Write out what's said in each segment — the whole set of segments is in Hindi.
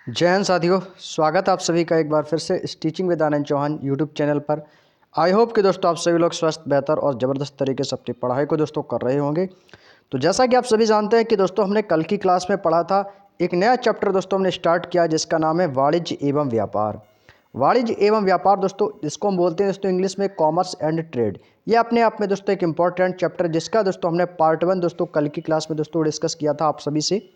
जय हिंद साथियों, स्वागत है आप सभी का एक बार फिर से teaching with Anand Chauhan YouTube channel पर। आई होप कि दोस्तों आप सभी लोग स्वस्थ, बेहतर और ज़बरदस्त तरीके से अपनी पढ़ाई को दोस्तों कर रहे होंगे। तो जैसा कि आप सभी जानते हैं कि दोस्तों हमने कल की क्लास में पढ़ा था, एक नया चैप्टर दोस्तों हमने स्टार्ट किया जिसका नाम है वाणिज्य एवं व्यापार। वाणिज्य एवं व्यापार दोस्तों, जिसको हम बोलते हैं दोस्तों इंग्लिश में कॉमर्स एंड ट्रेड। ये अपने आप में दोस्तों एक इंपॉर्टेंट चैप्टर, जिसका दोस्तों हमने पार्ट 1 दोस्तों कल की क्लास में दोस्तों डिस्कस किया था आप सभी से।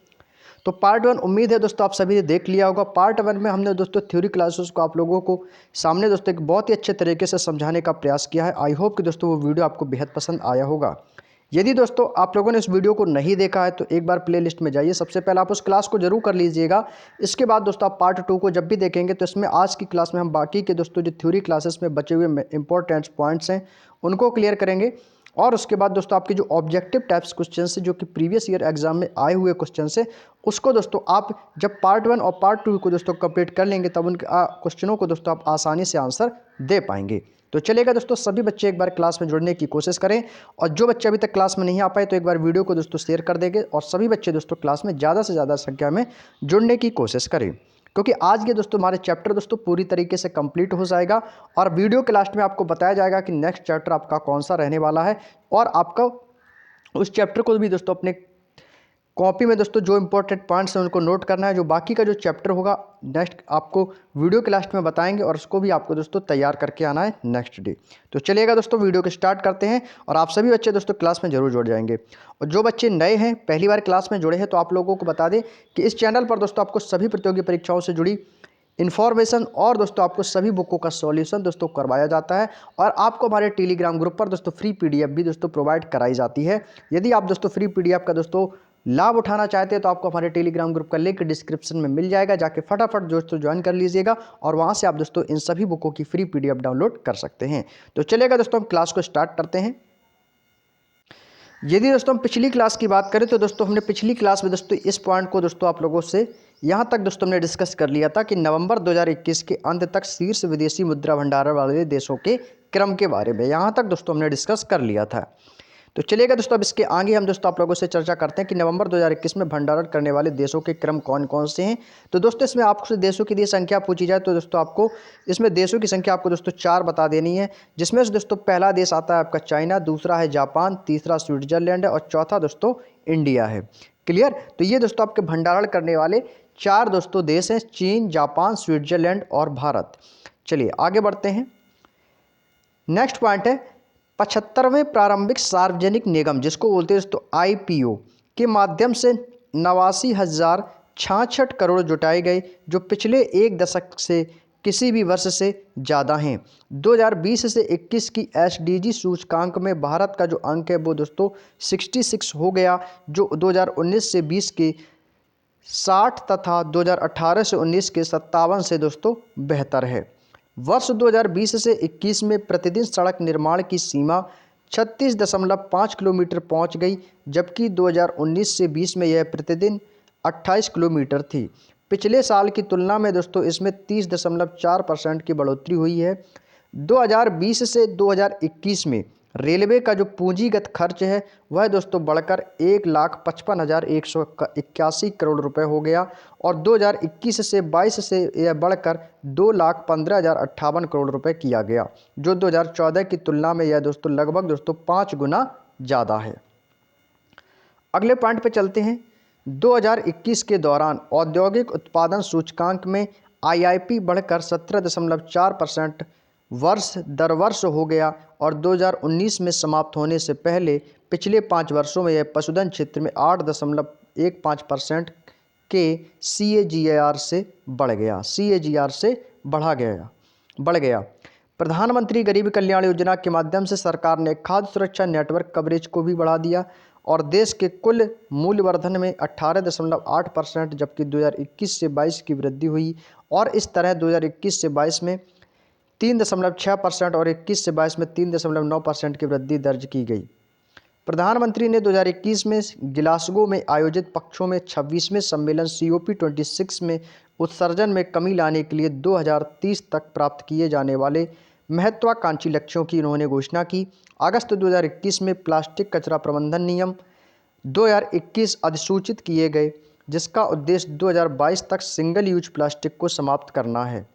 तो पार्ट 1 उम्मीद है दोस्तों आप सभी ने देख लिया होगा। पार्ट 1 में हमने दोस्तों थ्योरी क्लासेस को आप लोगों को सामने दोस्तों एक बहुत ही अच्छे तरीके से समझाने का प्रयास किया है। आई होप कि दोस्तों वो वीडियो आपको बेहद पसंद आया होगा। यदि दोस्तों आप लोगों ने इस वीडियो को नहीं देखा है तो एक बार प्लेलिस्ट में जाइए, सबसे पहले आप उस क्लास को जरूर कर लीजिएगा। इसके बाद दोस्तों आप पार्ट 2 को जब भी देखेंगे तो इसमें आज की क्लास में हम बाकी के दोस्तों जो थ्योरी क्लासेस में बचे हुए इंपॉर्टेंट पॉइंट्स हैं उनको क्लियर करेंगे। और उसके बाद दोस्तों आपके जो ऑब्जेक्टिव टाइप्स क्वेश्चन है, जो कि प्रीवियस ईयर एग्जाम में आए हुए क्वेश्चन है, उसको दोस्तों आप जब पार्ट 1 और पार्ट 2 को दोस्तों कंप्लीट कर लेंगे तब उनके क्वेश्चनों को दोस्तों आप आसानी से आंसर दे पाएंगे। तो चलेगा दोस्तों, सभी बच्चे एक बार क्लास में जुड़ने की कोशिश करें, और जो बच्चे अभी तक क्लास में नहीं आ पाए तो एक बार वीडियो को दोस्तों शेयर कर देंगे, और सभी बच्चे दोस्तों क्लास में ज़्यादा से ज़्यादा संख्या में जुड़ने की कोशिश करें, क्योंकि आज के दोस्तों हमारे चैप्टर दोस्तों पूरी तरीके से कंप्लीट हो जाएगा। और वीडियो के लास्ट में आपको बताया जाएगा कि नेक्स्ट चैप्टर आपका कौन सा रहने वाला है, और आपका उस चैप्टर को भी दोस्तों अपने कॉपी में दोस्तों जो इंपॉर्टेंट पॉइंट्स हैं उनको नोट करना है। जो बाकी का जो चैप्टर होगा नेक्स्ट आपको वीडियो के लास्ट में बताएंगे, और उसको भी आपको दोस्तों तैयार करके आना है नेक्स्ट डे। तो चलिएगा दोस्तों, वीडियो को स्टार्ट करते हैं, और आप सभी बच्चे दोस्तों क्लास में जरूर जुड़ जाएंगे। और जो बच्चे नए हैं, पहली बार क्लास में जुड़े हैं, तो आप लोगों को बता दें कि इस चैनल पर दोस्तों आपको सभी प्रतियोगी परीक्षाओं से जुड़ी इन्फॉर्मेशन और दोस्तों आपको सभी बुकों का सॉल्यूशन दोस्तों करवाया जाता है, और आपको हमारे टेलीग्राम ग्रुप पर दोस्तों फ्री पीडीएफ भी दोस्तों प्रोवाइड कराई जाती है। यदि आप दोस्तों फ्री पीडीएफ का दोस्तों लाभ उठाना चाहते हैं तो आपको हमारे टेलीग्राम ग्रुप का लिंक डिस्क्रिप्शन में मिल जाएगा, जाके फटाफट दोस्तों ज्वाइन कर लीजिएगा, और वहां से आप दोस्तों इन सभी बुकों की फ्री पीडीएफ डाउनलोड कर सकते हैं। तो चलेगा दोस्तों, हम क्लास को स्टार्ट करते हैं। यदि दोस्तों हम पिछली क्लास की बात करें तो दोस्तों हमने पिछली क्लास में दोस्तों इस पॉइंट को दोस्तों आप लोगों से यहाँ तक दोस्तों हमने डिस्कस कर लिया था कि नवंबर 2021 के अंत तक शीर्ष विदेशी मुद्रा भंडारण वाले देशों के क्रम के बारे में यहाँ तक दोस्तों हमने डिस्कस कर लिया था। तो चलिएगा दोस्तों, अब इसके आगे हम दोस्तों आप लोगों से चर्चा करते हैं कि नवंबर 2021 में भंडारण करने वाले देशों के क्रम कौन कौन से हैं। तो दोस्तों इसमें आपसे देशों की यदि संख्या पूछी जाए तो दोस्तों आपको इसमें देशों की संख्या आपको दोस्तों 4 बता देनी है, जिसमें से दोस्तों पहला देश आता है आपका चाइना, दूसरा है जापान, तीसरा स्विट्जरलैंड है, और चौथा दोस्तों इंडिया है। क्लियर? तो ये दोस्तों आपके भंडारण करने वाले 4 दोस्तों देश हैं, चीन, जापान, स्विट्जरलैंड और भारत। चलिए आगे बढ़ते हैं। नेक्स्ट पॉइंट है 75वें प्रारंभिक सार्वजनिक निगम, जिसको बोलते हैं दोस्तों आईपीओ, के माध्यम से 89,066 करोड़ जुटाए गए, जो पिछले एक दशक से किसी भी वर्ष से ज़्यादा हैं। 2020 से 21 की एसडीजी सूचकांक में भारत का जो अंक है वो दोस्तों 66 हो गया, जो 2019 से 20 के 60 तथा 2018 से 19 के 57 से दोस्तों बेहतर है। वर्ष 2020 से 21 में प्रतिदिन सड़क निर्माण की सीमा 36.5 किलोमीटर पहुंच गई, जबकि 2019 से 20 में यह प्रतिदिन 28 किलोमीटर थी। पिछले साल की तुलना में दोस्तों इसमें 30.4% की बढ़ोतरी हुई है। 2020 से 2021 में रेलवे का जो पूंजीगत खर्च है वह दोस्तों बढ़कर 1,55,181 करोड़ रुपए हो गया, और 2021 से 22 से यह बढ़कर 2,15,058 करोड़ रुपए किया गया, जो 2014 की तुलना में यह दोस्तों लगभग दोस्तों 5 गुना ज़्यादा है। अगले पॉइंट पे चलते हैं। 2021 के दौरान औद्योगिक उत्पादन सूचकांक में आईआईपी बढ़कर 17.4% वर्ष दर वर्ष हो गया, और 2019 में समाप्त होने से पहले पिछले 5 वर्षों में यह पशुधन क्षेत्र में 8.15% के CAGR से बढ़ गया। प्रधानमंत्री गरीब कल्याण योजना के माध्यम से सरकार ने खाद्य सुरक्षा नेटवर्क कवरेज को भी बढ़ा दिया, और देश के कुल मूल्यवर्धन में 18.8%, जबकि 2021 से 22 की वृद्धि हुई, और इस तरह 2021 से 22 में 3.6% और 21 से 22 में 3.9% की वृद्धि दर्ज की गई। प्रधानमंत्री ने 2021 में ग्लासगो में आयोजित पक्षों में 26वें सम्मेलन COP26 में उत्सर्जन में कमी लाने के लिए 2030 तक प्राप्त किए जाने वाले महत्वाकांक्षी लक्ष्यों की उन्होंने घोषणा की। अगस्त 2021 में प्लास्टिक कचरा प्रबंधन नियम 2021 अधिसूचित किए गए, जिसका उद्देश्य 2022 तक सिंगल यूज प्लास्टिक को समाप्त करना है।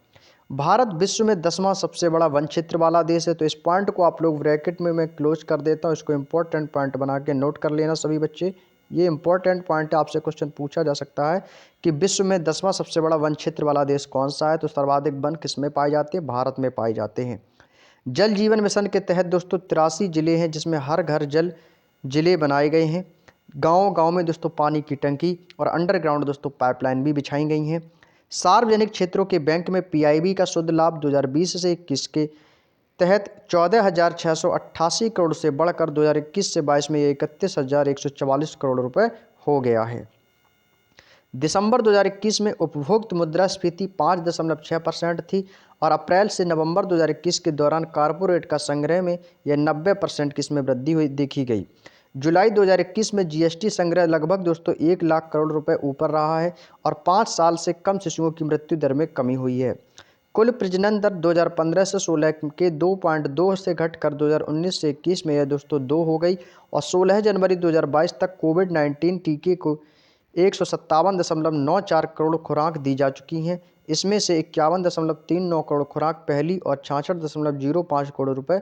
भारत विश्व में 10वां सबसे बड़ा वन क्षेत्र वाला देश है। तो इस पॉइंट को आप लोग ब्रैकेट में मैं क्लोज कर देता हूँ, इसको इंपॉर्टेंट पॉइंट बना के नोट कर लेना सभी बच्चे। ये इंपॉर्टेंट पॉइंट है, आपसे क्वेश्चन पूछा जा सकता है कि विश्व में 10वां सबसे बड़ा वन क्षेत्र वाला देश कौन सा है। तो सर्वाधिक वन किस में पाए जाते हैं? भारत में पाए जाते हैं। जल जीवन मिशन के तहत दोस्तों 83 जिले हैं, जिसमें हर घर जल जिले बनाए गए हैं। गांव-गांव में दोस्तों पानी की टंकी और अंडरग्राउंड दोस्तों पाइपलाइन भी बिछाई गई हैं। सार्वजनिक क्षेत्रों के बैंक में पीआईबी का शुद्ध लाभ 2020 से 21 के तहत 14,688 करोड़ से बढ़कर 2021 से 22 में 31,144 करोड़ रुपए हो गया है। दिसंबर 2021 में उपभोक्ता मुद्रास्फीति 5.6% थी और अप्रैल से नवंबर 2021 के दौरान कॉरपोरेट का संग्रह में यह 90% की इसमें वृद्धि हुई देखी गई। जुलाई 2021 में जीएसटी संग्रह लगभग दोस्तों 1 लाख करोड़ रुपए ऊपर रहा है और 5 साल से कम शिशुओं की मृत्यु दर में कमी हुई है। कुल प्रजनन दर 2015 से 16 के 2.2 से घटकर 2019 से 21 में यह दोस्तों 2 हो गई और 16 जनवरी 2022 तक कोविड-19 टीके को 157.94 करोड़ खुराक दी जा चुकी हैं। इसमें से 51.39 करोड़ खुराक पहली और 66.05 करोड़ रुपए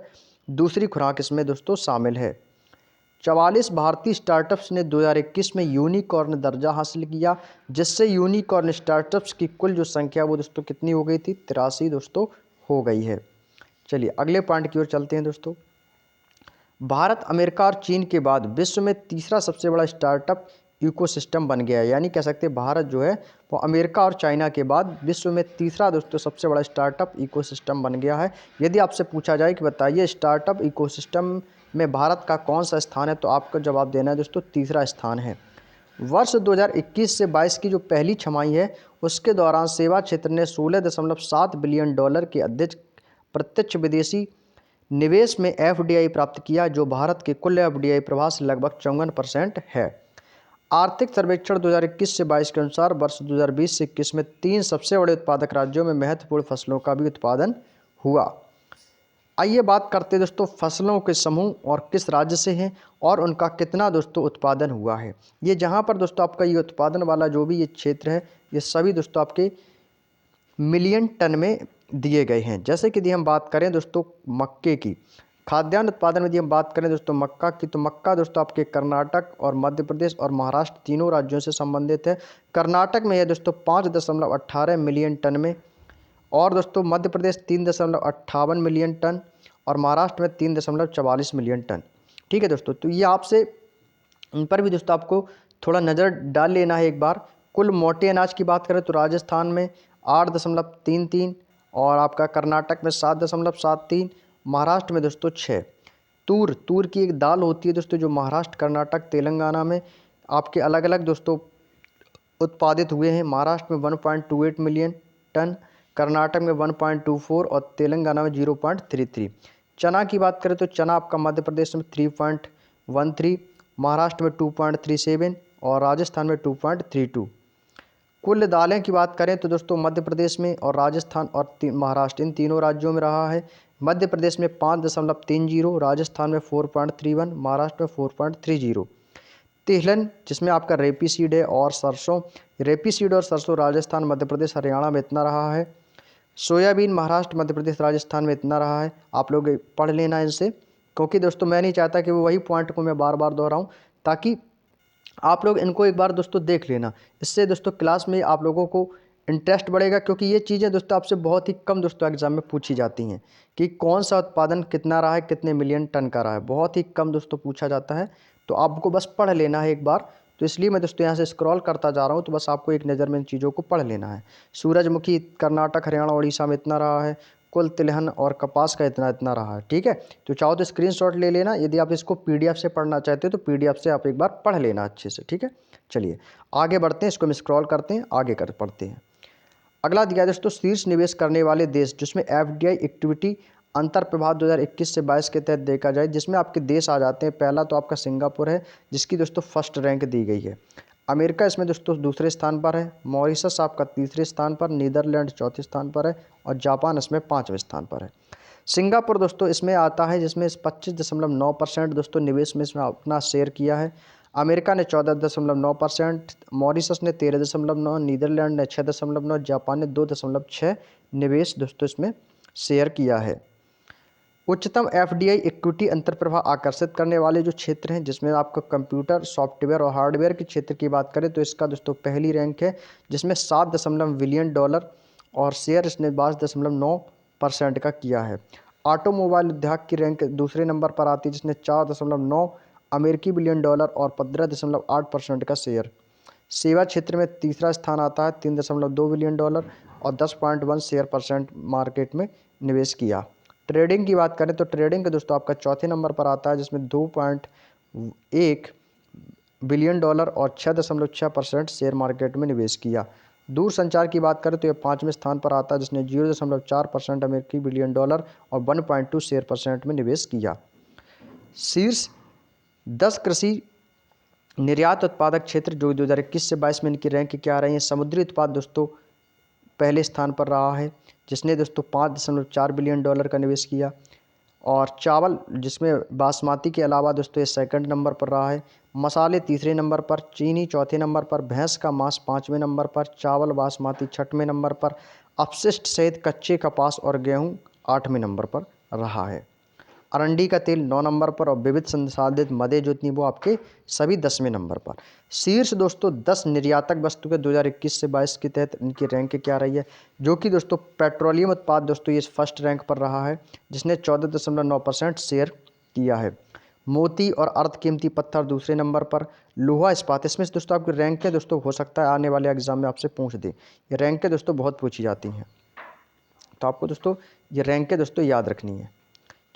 दूसरी खुराक इसमें दोस्तों शामिल है। 44 भारतीय स्टार्टअप्स ने 2021 में यूनिकॉर्न दर्जा हासिल किया, जिससे यूनिकॉर्न स्टार्टअप्स की कुल जो संख्या वो दोस्तों कितनी हो गई थी? 83 दोस्तों हो गई है। चलिए अगले पॉइंट की ओर चलते हैं दोस्तों। भारत, अमेरिका और चीन के बाद विश्व में तीसरा सबसे बड़ा स्टार्टअप इकोसिस्टम बन गया है। यानी कह सकते हैं भारत जो है वो अमेरिका और चाइना के बाद विश्व में तीसरा दोस्तों सबसे बड़ा स्टार्टअप इकोसिस्टम बन गया है। यदि आपसे पूछा जाए कि बताइए स्टार्टअप इकोसिस्टम में भारत का कौन सा स्थान है, तो आपको जवाब देना है दोस्तों तीसरा स्थान है। वर्ष 2021 से 22 की जो पहली छमाही है उसके दौरान सेवा क्षेत्र ने 16.7 बिलियन डॉलर के अध्यक्ष प्रत्यक्ष विदेशी निवेश में एफडीआई प्राप्त किया, जो भारत के कुल एफडीआई प्रवाह से लगभग 54% है। आर्थिक सर्वेक्षण 2021 से 22 के अनुसार वर्ष 2020 से 21 में 3 सबसे बड़े उत्पादक राज्यों में महत्वपूर्ण फसलों का भी उत्पादन हुआ। आइए बात करते हैं दोस्तों फसलों के समूह और किस राज्य से हैं और उनका कितना दोस्तों उत्पादन हुआ है। ये जहाँ पर दोस्तों आपका ये उत्पादन वाला जो भी ये क्षेत्र है ये सभी दोस्तों आपके मिलियन टन में दिए गए हैं। जैसे कि यदि हम बात करें दोस्तों मक्के की, खाद्यान्न उत्पादन में यदि हम बात करें दोस्तों मक्का की, तो मक्का दोस्तों आपके कर्नाटक और मध्य प्रदेश और महाराष्ट्र तीनों राज्यों से संबंधित है। कर्नाटक में यह दोस्तों 5.18 मिलियन टन में, और दोस्तों मध्य प्रदेश 3.58 मिलियन टन और महाराष्ट्र में 3.44 मिलियन टन। ठीक है दोस्तों, तो ये आपसे इन पर भी दोस्तों आपको थोड़ा नज़र डाल लेना है एक बार। कुल मोटे अनाज की बात करें तो राजस्थान में 8.33 और आपका कर्नाटक में 7.73, महाराष्ट्र में दोस्तों 6। तूर की एक दाल होती है दोस्तों जो महाराष्ट्र, कर्नाटक, तेलंगाना में आपके अलग अलग दोस्तों उत्पादित हुए हैं। महाराष्ट्र में 1.28 मिलियन टन, कर्नाटक में 1.24 और तेलंगाना में 0.33। चना की बात करें तो चना आपका मध्य प्रदेश में 3.13, महाराष्ट्र में 2.37 और राजस्थान में 2.32। कुल दालें की बात करें तो दोस्तों मध्य प्रदेश में और राजस्थान और महाराष्ट्र इन तीनों राज्यों में रहा है। मध्य प्रदेश में 5.30, राजस्थान में 4.31, महाराष्ट्र में 4.30। तिलहन जिसमें आपका रेपीसीड है और सरसों, रेपीसीड और सरसों राजस्थान, मध्य प्रदेश, हरियाणा में इतना रहा है। सोयाबीन महाराष्ट्र, मध्य प्रदेश, राजस्थान में इतना रहा है। आप लोग पढ़ लेना इनसे, क्योंकि दोस्तों मैं नहीं चाहता कि वो वही पॉइंट को मैं बार बार दोहराऊं, ताकि आप लोग इनको एक बार दोस्तों देख लेना। इससे दोस्तों क्लास में आप लोगों को इंटरेस्ट बढ़ेगा, क्योंकि ये चीज़ें दोस्तों आपसे बहुत ही कम दोस्तों एग्जाम में पूछी जाती हैं कि कौन सा उत्पादन कितना रहा है, कितने मिलियन टन का रहा है, बहुत ही कम दोस्तों पूछा जाता है। तो आपको बस पढ़ लेना है एक बार। तो इसलिए मैं दोस्तों यहाँ से स्क्रॉल करता जा रहा हूँ, तो बस आपको एक नज़र में इन चीज़ों को पढ़ लेना है। सूरजमुखी कर्नाटक, हरियाणा, उड़ीसा में इतना रहा है। कुल तिलहन और कपास का इतना रहा है। ठीक है, तो चाहो तो स्क्रीनशॉट ले लेना। यदि आप इसको पीडीएफ से पढ़ना चाहते हो तो पीडीएफ से आप एक बार पढ़ लेना अच्छे से। ठीक है, चलिए आगे बढ़ते हैं, इसको हम स्क्रॉल करते हैं, आगे कर पढ़ते हैं। अगला दिया दोस्तों शीर्ष निवेश करने वाले देश, जिसमें एफडीआई इक्विटी अंतर प्रभाव 2021 से 22 के तहत देखा जाए, जिसमें आपके देश आ जाते हैं। पहला तो आपका सिंगापुर है, जिसकी दोस्तों फर्स्ट रैंक दी गई है। अमेरिका इसमें दोस्तों दूसरे स्थान पर है। मॉरिशस आपका तीसरे स्थान पर, नीदरलैंड चौथे स्थान पर है और जापान इसमें 5वें स्थान पर है। सिंगापुर दोस्तों इसमें आता है, जिसमें 25.9% दोस्तों निवेश में इसमें अपना शेयर किया है। अमेरिका ने 14.9%, मॉरिशस ने 13.9%, नीदरलैंड ने 6.9%, जापान ने 2.6 निवेश दोस्तों इसमें शेयर किया है। उच्चतम एफडीआई इक्विटी अंतर्प्रवाह आकर्षित करने वाले जो क्षेत्र हैं, जिसमें आपको कंप्यूटर, सॉफ्टवेयर और हार्डवेयर के क्षेत्र की बात करें तो इसका दोस्तों पहली रैंक है, जिसमें 7 बिलियन डॉलर और शेयर इसने 22.9% का किया है। ऑटोमोबाइल उद्योग की रैंक दूसरे नंबर पर आती है, जिसने 4.9 अमेरिकी बिलियन डॉलर और 15.8% का शेयर। सेवा क्षेत्र में तीसरा स्थान आता है, 3.2 बिलियन डॉलर और 10.1 शेयर परसेंट मार्केट में निवेश किया। ट्रेडिंग की बात करें तो ट्रेडिंग का दोस्तों आपका चौथे नंबर पर आता है, जिसमें 2.1 बिलियन डॉलर और 6.6% शेयर मार्केट में निवेश किया। दूर संचार की बात करें तो यह 5वें स्थान पर आता है, जिसने 0.4% अमेरिकी बिलियन डॉलर और 1.2 शेयर परसेंट में निवेश किया। शीर्ष 10 कृषि निर्यात उत्पादक क्षेत्र जो 2021 से 22 में इनकी रैंक क्या रही है। समुद्री उत्पाद दोस्तों पहले स्थान पर रहा है, जिसने दोस्तों 5.4 बिलियन डॉलर का निवेश किया। और चावल, जिसमें बासमती के अलावा दोस्तों ये सेकंड नंबर पर रहा है। मसाले तीसरे नंबर पर, चीनी चौथे नंबर पर, भैंस का मांस 5वें नंबर पर, चावल बासमती 6वें नंबर पर, अपशिष्ट सहित कच्चे कपास और गेहूं 8वें नंबर पर रहा है। अरंडी का तेल 9 नंबर पर और विविध संसाधित मदे जो थी वो आपके सभी 10वें नंबर पर। शीर्ष दोस्तों 10 निर्यातक वस्तु के 2021 से 22 के तहत इनकी रैंक क्या रही है, जो कि दोस्तों पेट्रोलियम उत्पाद दोस्तों ये फर्स्ट रैंक पर रहा है, जिसने 14.9% शेयर किया है। मोती और अर्धकीमती पत्थर दूसरे नंबर पर। लोहा इस्पात, इसमें से दोस्तों आपकी रैंकें दोस्तों हो सकता है आने वाले एग्जाम में आपसे पूछ दे, ये रैंकें दोस्तों बहुत पूछी जाती हैं, तो आपको दोस्तों ये रैंकें दोस्तों याद रखनी है।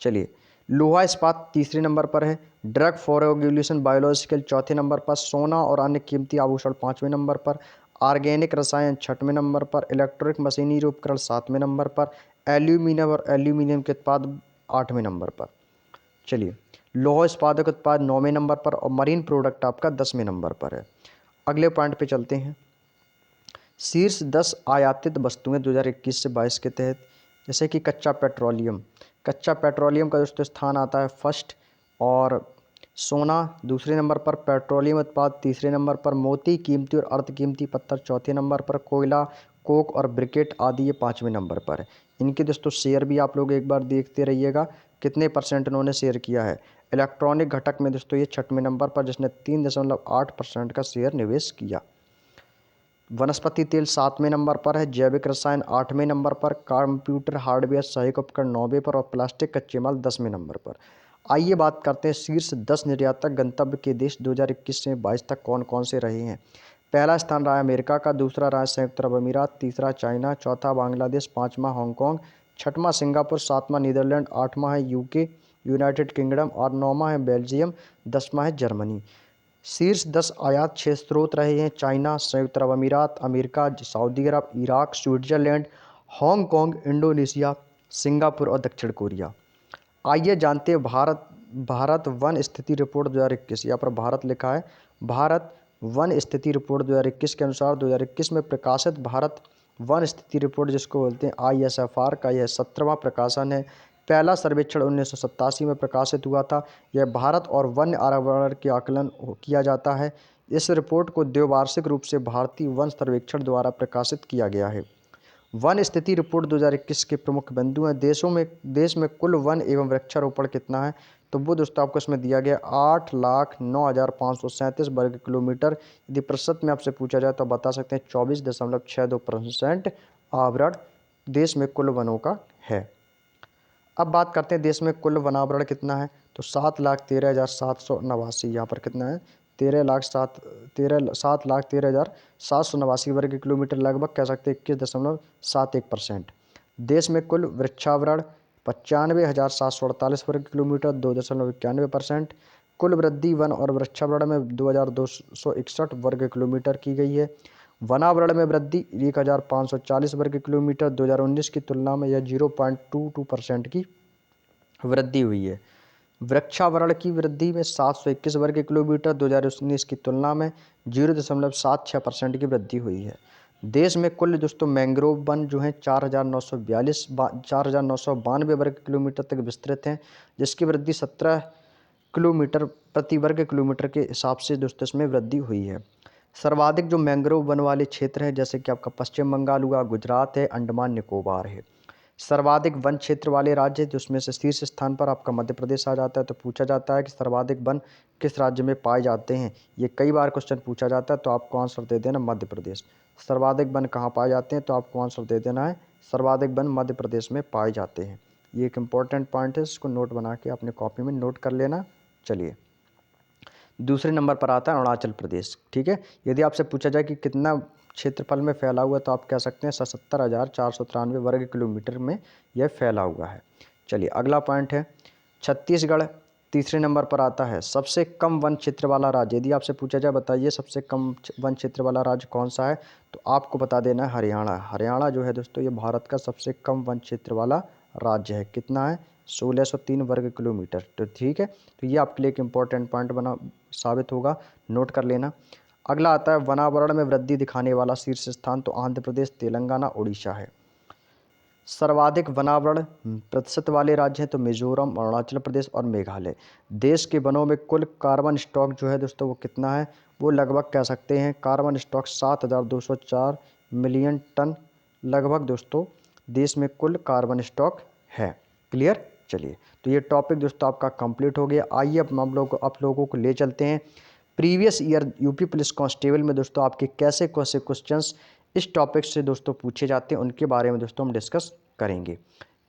चलिए, लोहा इस्पात तीसरे नंबर पर है। ड्रग फॉर रेगुलेशन बायोलॉजिकल चौथे नंबर पर। सोना और अन्य कीमती आभूषण 5वें नंबर पर। ऑर्गेनिक रसायन 6वें नंबर पर। इलेक्ट्रॉनिक मशीनरी उपकरण 7वें नंबर पर। एल्यूमिनियम और एल्यूमिनियम के उत्पाद 8वें नंबर पर। चलिए, लौह इस्पातक उत्पाद 9वें नंबर पर और मरीन प्रोडक्ट आपका 10वें नंबर पर है। अगले पॉइंट पे चलते हैं। शीर्ष 10 आयातित वस्तुएं 2021 से 22 के तहत, जैसे कि कच्चा पेट्रोलियम। कच्चा पेट्रोलियम का दोस्तों स्थान आता है फर्स्ट, और सोना दूसरे नंबर पर, पेट्रोलियम उत्पाद तीसरे नंबर पर, मोती कीमती और अर्धकीमती पत्थर चौथे नंबर पर, कोयला, कोक और ब्रिकेट आदि ये 5वें नंबर पर है। इनके दोस्तों शेयर भी आप लोग एक बार देखते रहिएगा कितने परसेंट इन्होंने शेयर किया है। इलेक्ट्रॉनिक घटक में दोस्तों ये 6वें नंबर पर, जिसने 3.8% का शेयर निवेश किया। वनस्पति तेल 7वें नंबर पर है। जैविक रसायन 8वें नंबर पर। कंप्यूटर हार्डवेयर सहायक उपकरण 9वें पर और प्लास्टिक कच्चे माल 10वें नंबर पर। आइए बात करते हैं शीर्ष 10 निर्यातक गंतव्य के देश 2021 से 22 तक कौन कौन से रहे हैं। पहला स्थान रहा अमेरिका का, दूसरा रहा संयुक्त अरब अमीरात, तीसरा चाइना, चौथा बांग्लादेश, पाँचवा हांगकांग, छठवां सिंगापुर, सातवां नीदरलैंड, आठवां है यूके यूनाइटेड किंगडम और नौवां है बेल्जियम, 10वां है जर्मनी। शीर्ष 10 आयात 6 स्रोत रहे हैं, चाइना, संयुक्त अरब अमीरात, अमेरिका, सऊदी अरब, Iraq, Switzerland, Hong Kong, Indonesia, Singapore और दक्षिण कोरिया। आइए जानते हैं भारत वन स्थिति रिपोर्ट 2021। यहाँ पर भारत लिखा है। भारत वन स्थिति रिपोर्ट 2021 के अनुसार 2021 में प्रकाशित भारत वन स्थिति रिपोर्ट, जिसको बोलते हैं ISFR का, यह 17वां प्रकाशन है। पहला सर्वेक्षण 1987 में प्रकाशित हुआ था। यह भारत और वन्य आर्यावरण के आकलन किया जाता है। इस रिपोर्ट को द्विवार्षिक रूप से भारतीय वन सर्वेक्षण द्वारा प्रकाशित किया गया है। वन स्थिति रिपोर्ट 2021 के प्रमुख बिंदु हैं। देश में कुल वन एवं वृक्षारोपण कितना है, तो वो दोस्तों आपको इसमें दिया गया 8,09,537 वर्ग किलोमीटर। यदि प्रतिशत में आपसे पूछा जाए तो बता सकते हैं 24.62% आवरण देश में कुल वनों का है। अब बात करते हैं देश में कुल वनावरण कितना है, तो 7,13,789। यहाँ पर कितना है, 7,13,789 वर्ग किलोमीटर, लगभग कह सकते हैं 21.71%। देश में कुल वृक्षावरण 95,748 वर्ग किलोमीटर, 2.91%। कुल वृद्धि वन और वृक्षावरण में 2,261 वर्ग किलोमीटर की गई है। वनावरण में वृद्धि 1,540 वर्ग किलोमीटर, 2019 की तुलना में यह 0.22% की वृद्धि हुई है। वृक्षावरण की वृद्धि में 721 वर्ग किलोमीटर, 2019 की तुलना में 0.76% की वृद्धि हुई है। देश में कुल दोस्तों मैंग्रोव वन जो हैं 4,992 वर्ग किलोमीटर तक विस्तृत हैं, जिसकी वृद्धि 17 किलोमीटर प्रति वर्ग किलोमीटर के हिसाब से दोस्तों इसमें वृद्धि हुई है। सर्वाधिक जो मैंग्रोव वन वाले क्षेत्र हैं जैसे कि आपका पश्चिम बंगाल हुआ, गुजरात है, अंडमान निकोबार है। सर्वाधिक वन क्षेत्र वाले राज्य है जिसमें से शीर्ष स्थान पर आपका मध्य प्रदेश आ जाता है। तो पूछा जाता है कि सर्वाधिक वन किस राज्य में पाए जाते हैं, ये कई बार क्वेश्चन पूछा जाता है। तो आपको आंसर दे देना मध्य प्रदेश। सर्वाधिक वन कहाँ पाए जाते हैं, तो आपको आंसर दे देना है सर्वाधिक वन मध्य प्रदेश में पाए जाते हैं। ये एक इम्पॉर्टेंट पॉइंट है, इसको नोट बना के अपने कॉपी में नोट कर लेना। चलिए दूसरे नंबर पर आता है अरुणाचल प्रदेश। ठीक है, यदि आपसे पूछा जाए कि कितना क्षेत्रफल में फैला हुआ तो आप कह सकते हैं 77,493 वर्ग किलोमीटर में यह फैला हुआ है। चलिए अगला पॉइंट है छत्तीसगढ़ तीसरे नंबर पर आता है सबसे कम वन क्षेत्र वाला राज्य। यदि आपसे पूछा जाए बताइए सबसे कम वन क्षेत्र वाला राज्य कौन सा है, तो आपको बता देना है हरियाणा। हरियाणा जो है दोस्तों ये भारत का सबसे कम वन क्षेत्र वाला राज्य है। कितना है, 1603 वर्ग किलोमीटर। तो ठीक है, तो ये आपके लिए एक इम्पॉर्टेंट पॉइंट बना साबित होगा, नोट कर लेना। अगला आता है वनावरण में वृद्धि दिखाने वाला शीर्ष स्थान। तो आंध्र प्रदेश, तेलंगाना, उड़ीसा है। सर्वाधिक वनावरण प्रतिशत वाले राज्य हैं तो मिजोरम, अरुणाचल प्रदेश और मेघालय। देश के वनों में कुल कार्बन स्टॉक जो है दोस्तों वो कितना है, वो लगभग कह सकते हैं कार्बन स्टॉक 7,204 मिलियन टन लगभग दोस्तों देश में कुल कार्बन स्टॉक है। क्लियर। चलिए तो ये टॉपिक दोस्तों आपका कंप्लीट हो गया। आइए अब हम लोग आप लोगों को ले चलते हैं previous year UP police constable में दोस्तों आपके कैसे कैसे क्वेश्चंस इस टॉपिक से दोस्तों पूछे जाते हैं उनके बारे में दोस्तों हम डिस्कस करेंगे।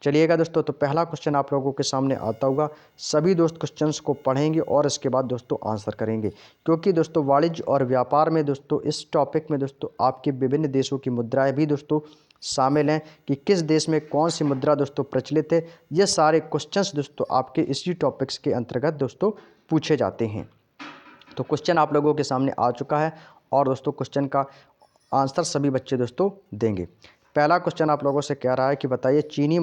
चलिएगा दोस्तों, तो पहला क्वेश्चन आप लोगों के सामने आता होगा। सभी दोस्त क्वेश्चंस को पढ़ेंगे और इसके बाद दोस्तों आंसर करेंगे, क्योंकि दोस्तों वाणिज्य और व्यापार में दोस्तों इस टॉपिक में दोस्तों आपके विभिन्न देशों की मुद्राएं भी दोस्तों शामिल हैं कि किस देश में कौन सी मुद्रा दोस्तों प्रचलित है। ये सारे क्वेश्चंस दोस्तों आपके इसी टॉपिक्स के अंतर्गत दोस्तों पूछे जाते हैं। तो क्वेश्चन आप लोगों के सामने आ चुका है और दोस्तों क्वेश्चन का आंसर सभी बच्चे दोस्तों देंगे। पहला क्वेश्चन आप लोगों से कह रहा है कि बताइए चीनी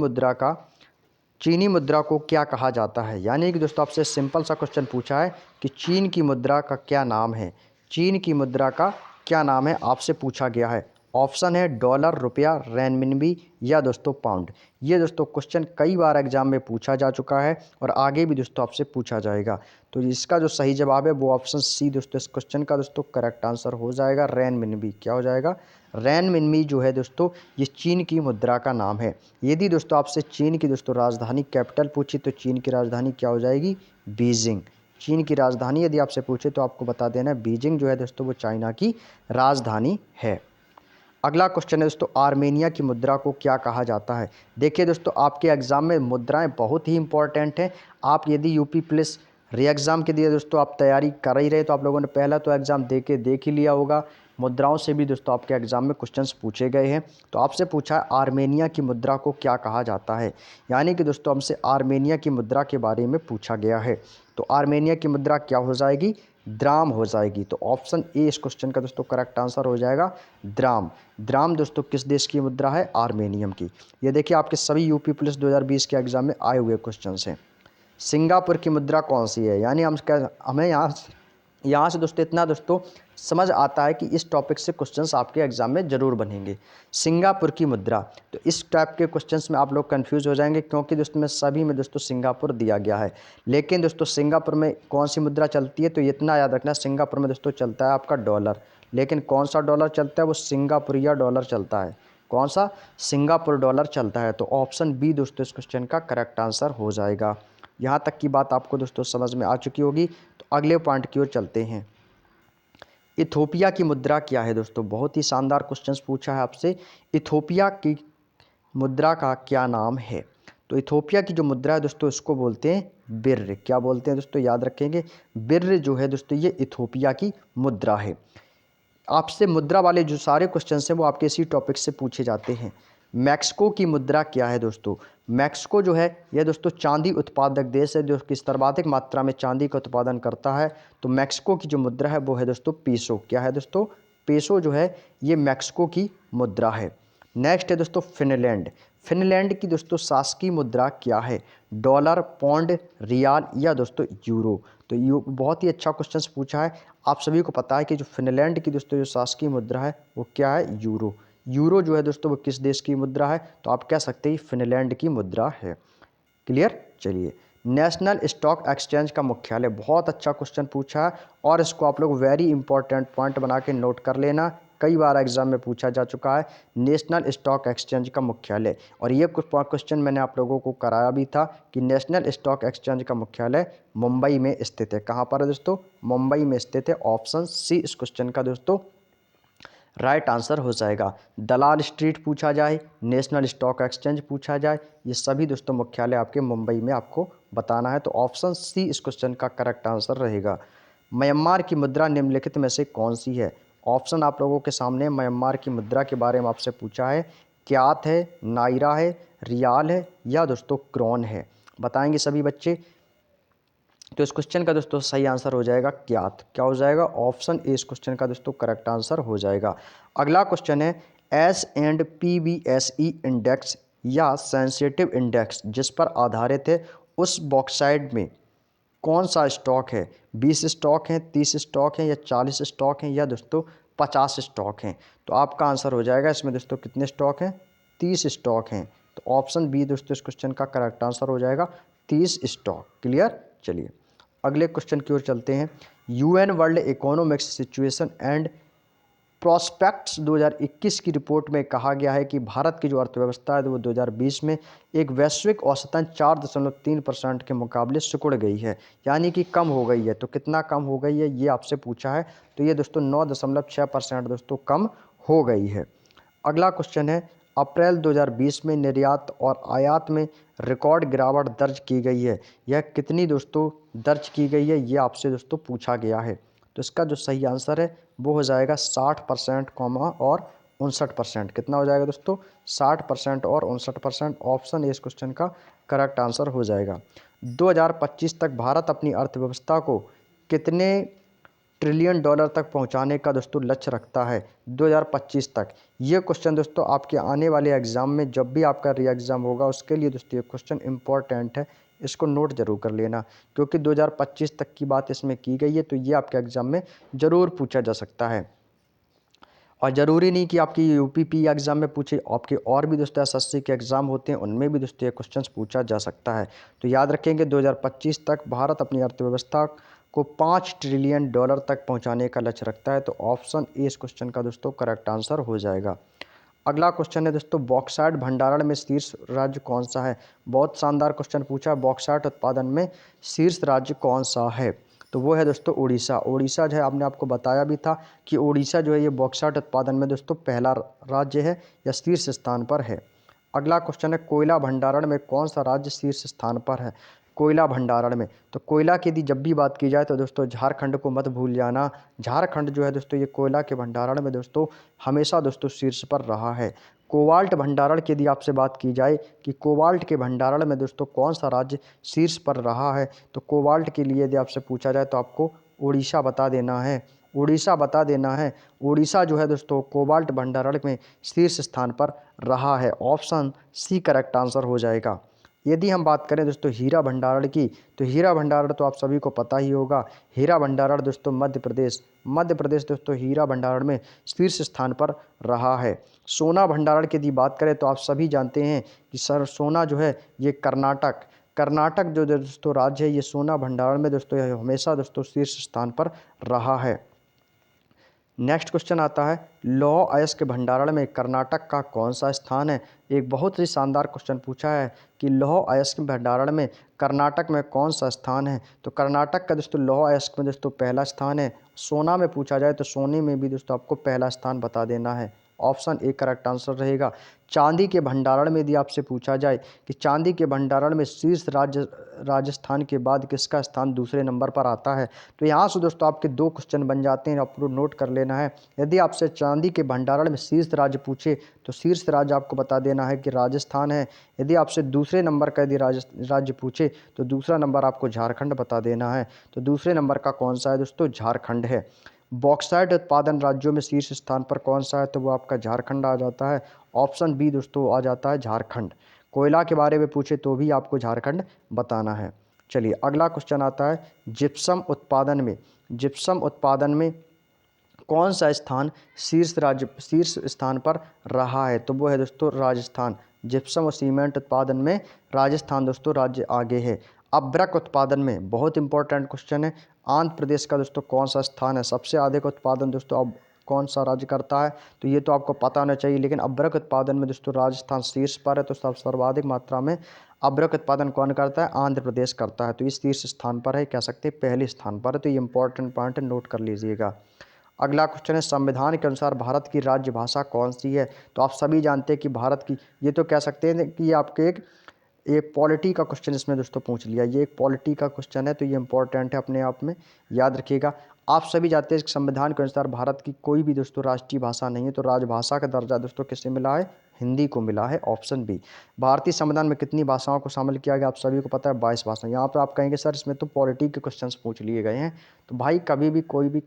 मुद्रा को क्या कहा जाता है। यानी कि दोस्तों आपसे सिंपल सा क्वेश्चन पूछा है कि चीन की मुद्रा का क्या नाम है। चीन की मुद्रा का क्या नाम है आपसे पूछा गया है। ऑप्शन है डॉलर, रुपया, रेनमिनबी या दोस्तों पाउंड। ये दोस्तों क्वेश्चन कई बार एग्जाम में पूछा जा चुका है और आगे भी दोस्तों आपसे पूछा जाएगा। तो इसका जो सही जवाब है वो ऑप्शन सी दोस्तों इस क्वेश्चन का दोस्तों करेक्ट आंसर हो जाएगा। रेनमिनबी क्या हो जाएगा, रेनमिनबी जो है दोस्तों ये चीन की मुद्रा का नाम है। यदि दोस्तों आपसे चीन की दोस्तों राजधानी कैपिटल पूछी तो चीन की राजधानी क्या हो जाएगी, बीजिंग। चीन की राजधानी यदि आपसे पूछे तो आपको बता देना बीजिंग जो है दोस्तों वो चाइना की राजधानी है। अगला क्वेश्चन है दोस्तों आर्मेनिया की मुद्रा को क्या कहा जाता है। देखिए दोस्तों आपके एग्जाम में मुद्राएं बहुत ही इंपॉर्टेंट हैं। आप यदि यूपी पुलिस री एग्ज़ाम के लिए दोस्तों आप तैयारी कर ही रहे तो आप लोगों ने पहला तो एग्ज़ाम देख ही लिया होगा। मुद्राओं से भी दोस्तों आपके एग्जाम में क्वेश्चंस पूछे गए हैं। तो आपसे पूछा है आर्मेनिया की मुद्रा को क्या कहा जाता है। यानी कि दोस्तों हमसे आर्मेनिया की मुद्रा के बारे में पूछा गया है। तो आर्मेनिया की मुद्रा क्या हो जाएगी, द्राम हो जाएगी। तो ऑप्शन ए इस क्वेश्चन का दोस्तों करेक्ट आंसर हो जाएगा द्राम। द्राम दोस्तों किस देश की मुद्रा है, आर्मेनियम की। ये देखिए आपके सभी यूपी पुलिस 2020 के एग्जाम में आए हुए क्वेश्चन हैं। सिंगापुर की मुद्रा कौन सी है। यानी हमें यहाँ से दोस्तों इतना दोस्तों समझ आता है कि इस टॉपिक से क्वेश्चंस आपके एग्जाम में ज़रूर बनेंगे। सिंगापुर की मुद्रा, तो इस टाइप के क्वेश्चंस में आप लोग कंफ्यूज हो जाएंगे क्योंकि दोस्तों में सभी में दोस्तों सिंगापुर दिया गया है। लेकिन दोस्तों सिंगापुर में कौन सी मुद्रा चलती है, तो इतना याद रखना सिंगापुर में दोस्तों चलता है आपका डॉलर। लेकिन कौन सा डॉलर चलता है, वो सिंगापुरिया डॉलर चलता है। कौन सा, सिंगापुर डॉलर चलता है। तो ऑप्शन बी दोस्तों इस क्वेश्चन का करेक्ट आंसर हो जाएगा। यहाँ तक की बात आपको दोस्तों समझ में आ चुकी होगी। तो अगले पॉइंट की ओर चलते हैं। इथोपिया की मुद्रा क्या है दोस्तों, बहुत ही शानदार क्वेश्चंस पूछा है आपसे। इथोपिया की मुद्रा का क्या नाम है। तो इथोपिया की जो मुद्रा है दोस्तों इसको बोलते हैं बिर्र। क्या बोलते हैं दोस्तों, याद रखेंगे बिर्र जो है दोस्तों ये इथोपिया की मुद्रा है। आपसे मुद्रा वाले जो सारे क्वेश्चंस हैं वो आपके इसी टॉपिक से पूछे जाते हैं। मैक्सिको की मुद्रा क्या है दोस्तों। मैक्सिको जो है यह दोस्तों चांदी उत्पादक देश है जो कि सर्वाधिक मात्रा में चांदी का उत्पादन करता है। तो मैक्सिको की जो मुद्रा है वो है दोस्तों पेसो। क्या है दोस्तों, पेसो जो है ये मैक्सिको की मुद्रा है। नेक्स्ट है दोस्तों फिनलैंड। फिनलैंड की दोस्तों शासकीय मुद्रा क्या है, डॉलर, पौंड, रियाल या दोस्तों यूरो। तो ये बहुत ही अच्छा क्वेश्चन पूछा है। आप सभी को पता है कि जो फिनलैंड की दोस्तों जो शासकीय मुद्रा है वो क्या है, यूरो। यूरो जो है दोस्तों वो किस देश की मुद्रा है, तो आप कह सकते हैं फिनलैंड की मुद्रा है। क्लियर। चलिए नेशनल स्टॉक एक्सचेंज का मुख्यालय, बहुत अच्छा क्वेश्चन पूछा है और इसको आप लोग वेरी इंपॉर्टेंट पॉइंट बना के नोट कर लेना, कई बार एग्जाम में पूछा जा चुका है। नेशनल स्टॉक एक्सचेंज का मुख्यालय, और ये कुछ क्वेश्चन मैंने आप लोगों को कराया भी था कि नेशनल स्टॉक एक्सचेंज का मुख्यालय मुंबई में स्थित है। कहाँ पर है दोस्तों? मुंबई में स्थित है। ऑप्शन सी इस क्वेश्चन का दोस्तों राइट आंसर हो जाएगा। दलाल स्ट्रीट पूछा जाए, नेशनल स्टॉक एक्सचेंज पूछा जाए, ये सभी दोस्तों मुख्यालय आपके मुंबई में आपको बताना है, तो ऑप्शन सी इस क्वेश्चन का करेक्ट आंसर रहेगा। म्यांमार की मुद्रा निम्नलिखित में से कौन सी है? ऑप्शन आप लोगों के सामने, म्यांमार की मुद्रा के बारे में आपसे पूछा है, क्यात है, नायरा है, रियाल है या दोस्तों क्रोन है? बताएंगे सभी बच्चे। तो इस क्वेश्चन का दोस्तों सही आंसर हो जाएगा क्यात। क्या हो जाएगा? ऑप्शन ए इस क्वेश्चन का दोस्तों करेक्ट आंसर हो जाएगा। अगला क्वेश्चन है S&P/BSE इंडेक्स या सेंसिटिव इंडेक्स जिस पर आधारित है उस बॉक्साइट में कौन सा स्टॉक है? 20 स्टॉक हैं, 30 स्टॉक हैं या 40 स्टॉक हैं या दोस्तों 50 स्टॉक हैं? तो आपका आंसर हो जाएगा इसमें दोस्तों कितने स्टॉक हैं? 30 स्टॉक हैं। तो ऑप्शन बी दोस्तों इस क्वेश्चन का करेक्ट आंसर हो जाएगा 30 स्टॉक। क्लियर? चलिए अगले क्वेश्चन की ओर चलते हैं। UN world economics situation and prospects 2021 की रिपोर्ट में कहा गया है कि भारत की जो अर्थव्यवस्था है वो 2020 में एक वैश्विक औसतन 4.3% के मुकाबले सिकुड़ गई है, यानी कि कम हो गई है। तो कितना कम हो गई है ये आपसे पूछा है, तो ये दोस्तों 9.6% दोस्तों कम हो गई है। अगला क्वेश्चन है अप्रैल 2020 में निर्यात और आयात में रिकॉर्ड गिरावट दर्ज की गई है, यह कितनी दोस्तों दर्ज की गई है ये आपसे दोस्तों पूछा गया है। तो इसका जो सही आंसर है वो हो जाएगा 60% कॉमा और 59%। कितना हो जाएगा दोस्तों? 60% और 59%। ऑप्शन ए इस क्वेश्चन का करेक्ट आंसर हो जाएगा। 2025 तक भारत अपनी अर्थव्यवस्था को कितने ट्रिलियन डॉलर तक पहुंचाने का दोस्तों लक्ष्य रखता है 2025 तक? ये क्वेश्चन दोस्तों आपके आने वाले एग्जाम में जब भी आपका री एग्ज़ाम होगा उसके लिए दोस्तों ये क्वेश्चन इंपॉर्टेंट है, इसको नोट जरूर कर लेना, क्योंकि 2025 तक की बात इसमें की गई है, तो ये आपके एग्जाम में ज़रूर पूछा जा सकता है। और ज़रूरी नहीं कि आपकी UPP एग्ज़ाम में पूछे, आपके और भी दोस्तों SSC के एग्ज़ाम होते हैं उनमें भी दोस्तों ये क्वेश्चन पूछा जा सकता है। तो याद रखेंगे 2025 तक भारत अपनी अर्थव्यवस्था को 5 ट्रिलियन डॉलर तक पहुंचाने का लक्ष्य रखता है। तो ऑप्शन ए इस क्वेश्चन का दोस्तों करेक्ट आंसर हो जाएगा। अगला क्वेश्चन है दोस्तों बॉक्साइट भंडारण में शीर्ष राज्य कौन सा है? बहुत शानदार क्वेश्चन पूछा। बॉक्साइट उत्पादन में शीर्ष राज्य कौन सा है? तो वो है दोस्तों उड़ीसा। उड़ीसा जो है आपने आपको बताया भी था कि उड़ीसा जो है ये बॉक्साइट उत्पादन में दोस्तों पहला राज्य है या शीर्ष स्थान पर है। अगला क्वेश्चन है कोयला भंडारण में कौन सा राज्य शीर्ष स्थान पर है? कोयला भंडारण में, तो कोयला की यदि जब भी बात की जाए तो दोस्तों झारखंड को मत भूल जाना। झारखंड जो है दोस्तों ये कोयला के भंडारण में दोस्तों हमेशा दोस्तों शीर्ष पर रहा है। कोबाल्ट भंडारण की यदि आपसे बात की जाए कि कोबाल्ट के भंडारण में दोस्तों कौन सा राज्य शीर्ष पर रहा है, तो कोबाल्ट के लिए यदि आपसे पूछा जाए तो आपको उड़ीसा बता देना है। उड़ीसा बता देना है। उड़ीसा जो है दोस्तों कोबाल्ट भंडारण में शीर्ष स्थान पर रहा है। ऑप्शन सी करेक्ट आंसर हो जाएगा। यदि हम बात करें दोस्तों हीरा भंडारण की, तो हीरा भंडारण तो आप सभी को पता ही होगा। हीरा भंडारण दोस्तों मध्य प्रदेश दोस्तों हीरा भंडारण में शीर्ष स्थान पर रहा है। सोना भंडारण की यदि बात करें तो आप सभी जानते हैं कि सर सोना जो है ये कर्नाटक जो दोस्तों राज्य है ये सोना भंडारण में दोस्तों ये हमेशा दोस्तों शीर्ष स्थान पर रहा है। नेक्स्ट क्वेश्चन आता है लौह अयस्क भंडारण में कर्नाटक का कौन सा स्थान है? एक बहुत ही शानदार क्वेश्चन पूछा है कि लौह अयस्क भंडारण में कर्नाटक में कौन सा स्थान है? तो कर्नाटक का दोस्तों लौह अयस्क में दोस्तों पहला स्थान है। सोना में पूछा जाए तो सोने में भी दोस्तों आपको पहला स्थान बता देना है। ऑप्शन ए करेक्ट आंसर रहेगा। चांदी के भंडारण में यदि आपसे पूछा जाए कि चांदी के भंडारण में शीर्ष राज्य राजस्थान के बाद किसका स्थान दूसरे नंबर पर आता है, तो यहाँ से दोस्तों आपके दो क्वेश्चन बन जाते हैं, आपको नोट कर लेना है। यदि आपसे चांदी के भंडारण में शीर्ष राज्य पूछे तो शीर्ष राज्य आपको बता देना है कि राजस्थान है। यदि आपसे दूसरे नंबर का यदि राज्य पूछे तो दूसरा नंबर आपको झारखंड बता देना है। तो दूसरे नंबर का कौन सा है दोस्तों? झारखंड है। बॉक्साइट उत्पादन राज्यों में शीर्ष स्थान पर कौन सा है? तो वो आपका झारखंड आ जाता है। ऑप्शन बी दोस्तों आ जाता है झारखंड। कोयला के बारे में पूछे तो भी आपको झारखंड बताना है। चलिए अगला क्वेश्चन आता है जिप्सम उत्पादन में कौन सा स्थान शीर्ष स्थान पर रहा है? तो वो है दोस्तों राजस्थान। जिप्सम और सीमेंट उत्पादन में राजस्थान दोस्तों राज्य आगे है। अभ्रक उत्पादन में बहुत इंपॉर्टेंट क्वेश्चन है। आंध्र प्रदेश का दोस्तों कौन सा स्थान है, सबसे अधिक उत्पादन दोस्तों अब कौन सा राज्य करता है, तो ये तो आपको पता होना चाहिए। लेकिन अभ्रक उत्पादन में दोस्तों राजस्थान शीर्ष पर है, तो सर्वाधिक मात्रा में अभ्रक उत्पादन कौन करता है, आंध्र प्रदेश करता है। तो इस शीर्ष स्थान पर है, कह सकते हैं पहले स्थान पर है। तो ये इंपॉर्टेंट पॉइंट नोट कर लीजिएगा। अगला क्वेश्चन है संविधान के अनुसार भारत की राज्य भाषा कौन सी है। तो आप सभी जानते हैं कि भारत की, ये तो कह सकते हैं कि ये आपके एक पॉलिटी का क्वेश्चन इसमें दोस्तों पूछ लिया, ये एक पॉलिटी का क्वेश्चन है, तो ये इंपॉर्टेंट है, अपने आप में याद रखिएगा। आप सभी जानते हैं कि संविधान के अनुसार भारत की कोई भी दोस्तों राष्ट्रीय भाषा नहीं है, तो राजभाषा का दर्जा दोस्तों किसे मिला है, हिंदी को मिला है, ऑप्शन बी। भारतीय संविधान में कितनी भाषाओं को शामिल किया गया, आप सभी को पता है 22 भाषा। यहाँ पर आप कहेंगे सर इसमें तो पॉलिटी के क्वेश्चन पूछ लिए गए हैं, तो भाई कभी भी कोई भी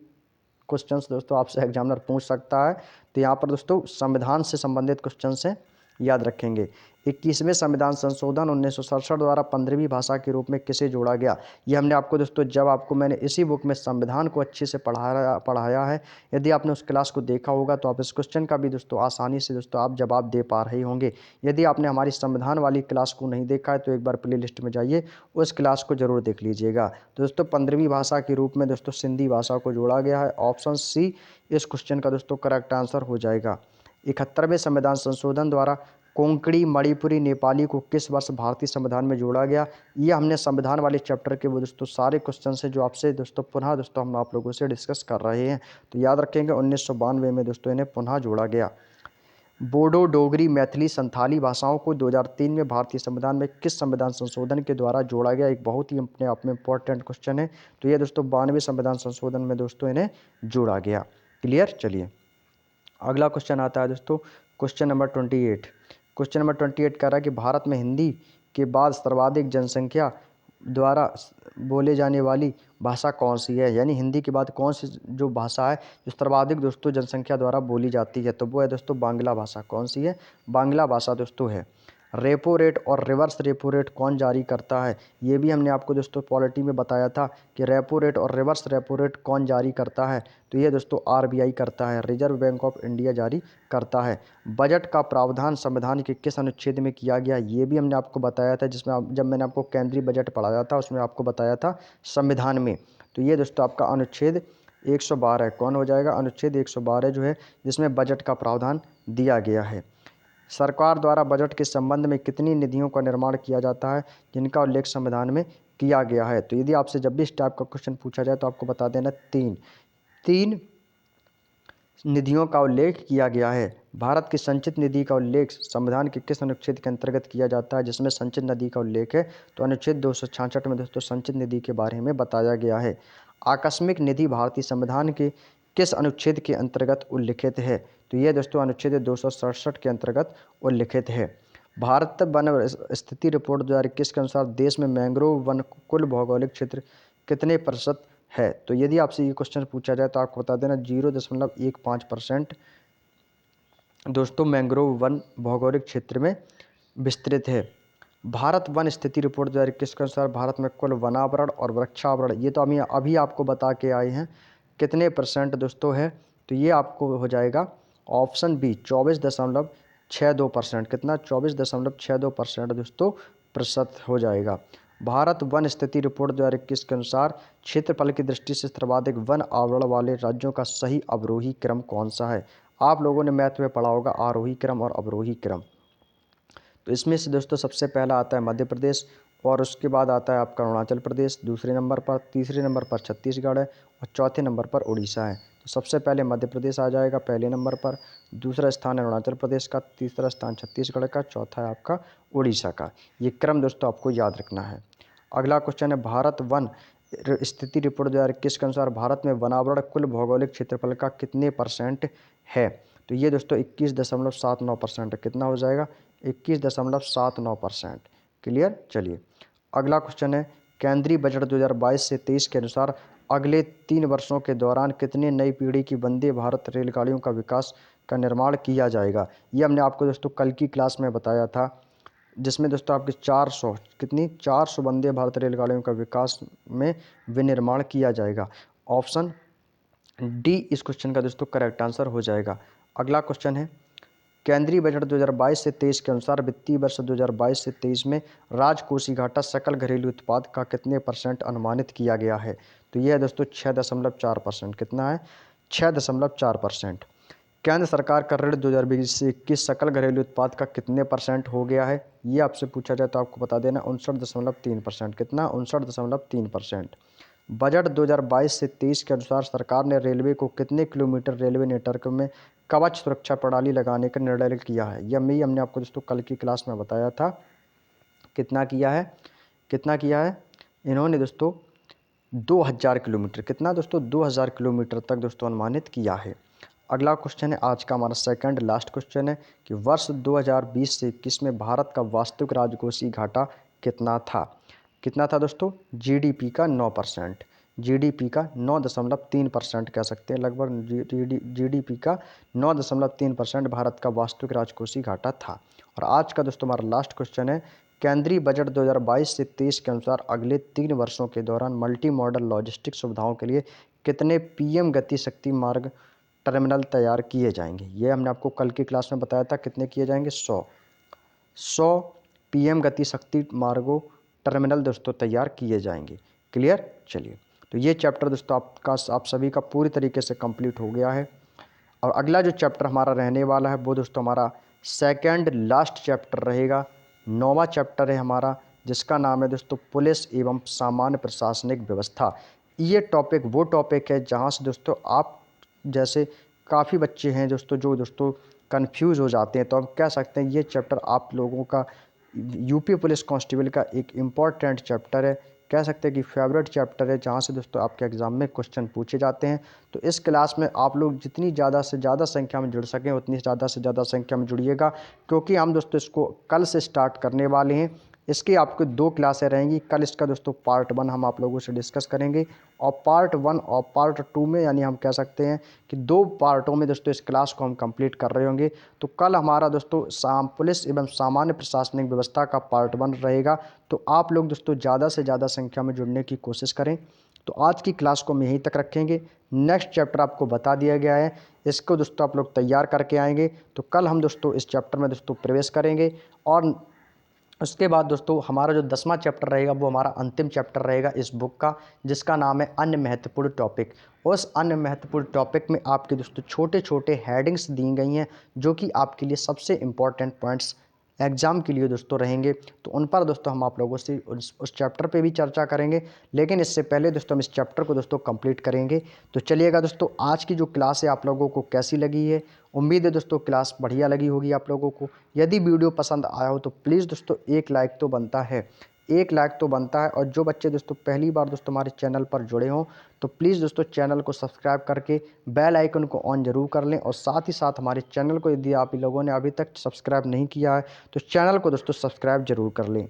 क्वेश्चंस दोस्तों आपसे एग्जामिनर पूछ सकता है। तो यहाँ पर दोस्तों संविधान से संबंधित क्वेश्चंस हैं, याद रखेंगे। 21वें संविधान संशोधन 1967 द्वारा 15वीं भाषा के रूप में किसे जोड़ा गया। ये हमने आपको दोस्तों, जब आपको मैंने इसी बुक में संविधान को अच्छे से पढ़ाया है, यदि आपने उस क्लास को देखा होगा तो आप इस क्वेश्चन का भी दोस्तों आसानी से दोस्तों आप जवाब दे पा रहे होंगे। यदि आपने हमारी संविधान वाली क्लास को नहीं देखा है तो एक बार प्ले लिस्ट में जाइए, उस क्लास को जरूर देख लीजिएगा। तो दोस्तों 15वीं भाषा के रूप में दोस्तों सिंधी भाषा को जोड़ा गया है, ऑप्शन सी इस क्वेश्चन का दोस्तों करेक्ट आंसर हो जाएगा। 71वें संविधान संशोधन द्वारा कोंकणी, मणिपुरी, नेपाली को किस वर्ष भारतीय संविधान में जोड़ा गया। ये हमने संविधान वाले चैप्टर के वो दोस्तों सारे क्वेश्चन से जो आपसे दोस्तों पुनः दोस्तों हम आप लोगों से डिस्कस कर रहे हैं, तो याद रखेंगे 1992 में दोस्तों इन्हें पुनः जोड़ा गया। बोडो, डोगरी, मैथिली, संथाली भाषाओं को 2003 में भारतीय संविधान में किस संविधान संशोधन के द्वारा जोड़ा गया, एक बहुत ही अपने आप में इंपॉर्टेंट क्वेश्चन है। तो ये दोस्तों 92वें संविधान संशोधन में दोस्तों इन्हें जोड़ा गया। क्लियर। चलिए अगला क्वेश्चन आता है दोस्तों, क्वेश्चन नंबर 28। क्वेश्चन नंबर 28 कह रहा है कि भारत में हिंदी के बाद सर्वाधिक जनसंख्या द्वारा बोले जाने वाली भाषा कौन सी है, यानी हिंदी के बाद कौन सी जो भाषा है जो सर्वाधिक दोस्तों जनसंख्या द्वारा बोली जाती है, तो वो है दोस्तों बांग्ला भाषा। कौन सी है, बांग्ला भाषा दोस्तों है। रेपो रेट और रिवर्स रेपो रेट कौन जारी करता है, ये भी हमने आपको दोस्तों पॉलिटी में बताया था कि रेपो रेट और रिवर्स रेपो रेट कौन जारी करता है, तो ये दोस्तों आरबीआई करता है, रिजर्व बैंक ऑफ इंडिया जारी करता है। बजट का प्रावधान संविधान के किस अनुच्छेद में किया गया, ये भी हमने आपको बताया था, जिसमें जब मैंने आपको केंद्रीय बजट पढ़ाया था उसमें आपको बताया था संविधान में। तो ये दोस्तों आपका अनुच्छेद 112 कौन हो जाएगा, अनुच्छेद 112 जो है, जिसमें बजट का प्रावधान दिया गया है। सरकार द्वारा बजट के संबंध में कितनी निधियों का निर्माण किया जाता है जिनका उल्लेख संविधान में किया गया है। तो यदि आपसे जब भी इस टाइप का क्वेश्चन पूछा जाए तो आपको बता देना तीन निधियों का उल्लेख किया गया है। भारत की संचित निधि का उल्लेख संविधान के किस अनुच्छेद के अंतर्गत किया जाता है, जिसमें संचित निधि का उल्लेख है, तो अनुच्छेद 266 में दोस्तों संचित निधि के बारे में बताया गया है। आकस्मिक निधि भारतीय संविधान के किस अनुच्छेद के अंतर्गत उल्लिखित है, तो यह दोस्तों अनुच्छेद 267 के अंतर्गत उल्लिखित है। भारत वन स्थिति रिपोर्ट 2021 के अनुसार देश में मैंग्रोव वन कुल भौगोलिक क्षेत्र कितने प्रतिशत है, तो यदि आपसे ये क्वेश्चन पूछा जाए तो आपको बता देना 0.15% दोस्तों मैंग्रोव वन भौगोलिक क्षेत्र में विस्तृत है। भारत वन स्थिति रिपोर्ट 2021 के अनुसार भारत में कुल वनावरण और वृक्षावरण, ये तो अभी आपको बता के आए हैं कितने % दोस्तों है, तो ये आपको हो जाएगा ऑप्शन बी 24.62%। कितना, 24.62% दोस्तों प्रतिशत हो जाएगा। भारत वन स्थिति रिपोर्ट 2021 के अनुसार क्षेत्रफल की दृष्टि से सर्वाधिक वन आवरण वाले राज्यों का सही अवरोही क्रम कौन सा है। आप लोगों ने मैथ में पढ़ा होगा आरोही क्रम और अवरोही क्रम। तो इसमें से दोस्तों सबसे पहला आता है मध्य प्रदेश, और उसके बाद आता है आपका अरुणाचल प्रदेश दूसरे नंबर पर, तीसरे नंबर पर छत्तीसगढ़ है और चौथे नंबर पर उड़ीसा है। तो सबसे पहले मध्य प्रदेश आ जाएगा पहले नंबर पर, दूसरा स्थान है अरुणाचल प्रदेश का, तीसरा स्थान छत्तीसगढ़ का, चौथा है आपका उड़ीसा का। ये क्रम दोस्तों आपको याद रखना है। अगला क्वेश्चन है भारत वन स्थिति रिपोर्ट 2021 के अनुसार भारत में वनावरण कुल भौगोलिक क्षेत्रफल का कितने % है, तो ये दोस्तों 21.79% कितना हो जाएगा, 21.79%। क्लियर। चलिए अगला क्वेश्चन है केंद्रीय बजट 2022 से 23 के अनुसार अगले 3 वर्षों के दौरान कितने नई पीढ़ी की वंदे भारत रेलगाड़ियों का विकास का निर्माण किया जाएगा। ये हमने आपको दोस्तों कल की क्लास में बताया था, जिसमें दोस्तों आपके 400 वंदे भारत रेलगाड़ियों का विकास में विनिर्माण किया जाएगा। ऑप्शन डी इस क्वेश्चन का दोस्तों करेक्ट आंसर हो जाएगा। अगला क्वेश्चन है केंद्रीय बजट 2022 से 23 के अनुसार वित्तीय वर्ष 2022 से 23 में राजकोषीय घाटा सकल घरेलू उत्पाद का कितने % अनुमानित किया गया है? तो यह है दोस्तों 6.4%। कितना है? 6.4%। केंद्र सरकार का ऋण 2020 से 21 सकल घरेलू उत्पाद का कितने % हो गया है? ये आपसे पूछा जाए तो आपको बता देना 59.3%। कितना? 59.3%। बजट 2022 से 23 के अनुसार सरकार ने रेलवे को कितने किलोमीटर रेलवे नेटवर्क में कवच सुरक्षा प्रणाली लगाने का निर्णय किया है? यह हमने आपको दोस्तों कल की क्लास में बताया था। कितना किया है? कितना किया है इन्होंने दोस्तों? 2000 किलोमीटर। कितना दोस्तों? 2000 किलोमीटर तक दोस्तों अनुमानित किया है। अगला क्वेश्चन है, आज का हमारा सेकंड लास्ट क्वेश्चन है कि वर्ष 2020 से 21 में भारत का वास्तविक राजकोषीय घाटा कितना था? कितना था दोस्तों? जीडीपी का 9%। जीडीपी का 9.3% कह सकते हैं, लगभग जीडीपी का 9.3% भारत का वास्तविक राजकोषीय घाटा था। और आज का दोस्तों हमारा लास्ट क्वेश्चन है, केंद्रीय बजट 2022 से 23 के अनुसार अगले 3 वर्षों के दौरान मल्टी मॉडल लॉजिस्टिक सुविधाओं के लिए कितने पीएम गति शक्ति मार्ग टर्मिनल तैयार किए जाएंगे? ये हमने आपको कल की क्लास में बताया था। कितने किए जाएंगे? 100 पीएम गति शक्ति मार्गों टर्मिनल दोस्तों तैयार किए जाएंगे। क्लियर? चलिए, तो ये चैप्टर दोस्तों आप सभी का पूरी तरीके से कंप्लीट हो गया है। और अगला जो चैप्टर हमारा रहने वाला है वो दोस्तों हमारा सेकंड लास्ट चैप्टर रहेगा। 9वां चैप्टर है हमारा, जिसका नाम है दोस्तों पुलिस एवं सामान्य प्रशासनिक व्यवस्था। ये टॉपिक वो टॉपिक है जहाँ से दोस्तों आप जैसे काफ़ी बच्चे हैं दोस्तों जो दोस्तों कंफ्यूज हो जाते हैं, तो हम कह सकते हैं ये चैप्टर आप लोगों का यूपी पुलिस कांस्टेबल का एक इम्पॉर्टेंट चैप्टर है। कह सकते हैं कि फेवरेट चैप्टर है, जहाँ से दोस्तों आपके एग्ज़ाम में क्वेश्चन पूछे जाते हैं। तो इस क्लास में आप लोग जितनी ज़्यादा से ज़्यादा संख्या में जुड़ सकें उतनी ज़्यादा से ज़्यादा संख्या में जुड़िएगा, क्योंकि हम दोस्तों इसको कल से स्टार्ट करने वाले हैं। इसकी आपको 2 क्लासें रहेंगी। कल इसका दोस्तों पार्ट 1 हम आप लोगों से डिस्कस करेंगे, और पार्ट 1 और पार्ट 2 में यानी हम कह सकते हैं कि 2 पार्टों में दोस्तों इस क्लास को हम कंप्लीट कर रहे होंगे। तो कल हमारा दोस्तों पुलिस एवं सामान्य प्रशासनिक व्यवस्था का पार्ट 1 रहेगा। तो आप लोग दोस्तों ज़्यादा से ज़्यादा संख्या में जुड़ने की कोशिश करें। तो आज की क्लास को हम यहीं तक रखेंगे। नेक्स्ट चैप्टर आपको बता दिया गया है, इसको दोस्तों आप लोग तैयार करके आएंगे। तो कल हम दोस्तों इस चैप्टर में दोस्तों प्रवेश करेंगे, और उसके बाद दोस्तों हमारा जो 10वां चैप्टर रहेगा वो हमारा अंतिम चैप्टर रहेगा इस बुक का, जिसका नाम है अन्य महत्वपूर्ण टॉपिक। उस अन्य महत्वपूर्ण टॉपिक में आपके दोस्तों छोटे छोटे हेडिंग्स दी गई हैं, जो कि आपके लिए सबसे इम्पॉर्टेंट पॉइंट्स एग्ज़ाम के लिए दोस्तों रहेंगे। तो उन पर दोस्तों हम आप लोगों से उस चैप्टर पे भी चर्चा करेंगे, लेकिन इससे पहले दोस्तों हम इस चैप्टर को दोस्तों कंप्लीट करेंगे। तो चलिएगा दोस्तों, आज की जो क्लास है आप लोगों को कैसी लगी है? उम्मीद है दोस्तों क्लास बढ़िया लगी होगी आप लोगों को। यदि वीडियो पसंद आया हो तो प्लीज़ दोस्तों एक लाइक तो बनता है, एक लाइक तो बनता है। और जो बच्चे दोस्तों पहली बार दोस्तों हमारे चैनल पर जुड़े हों तो प्लीज़ दोस्तों चैनल को सब्सक्राइब करके बेल आइकन को ऑन जरूर कर लें, और साथ ही साथ हमारे चैनल को यदि आप लोगों ने अभी तक सब्सक्राइब नहीं किया है तो चैनल को दोस्तों सब्सक्राइब जरूर कर लें।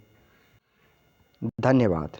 धन्यवाद।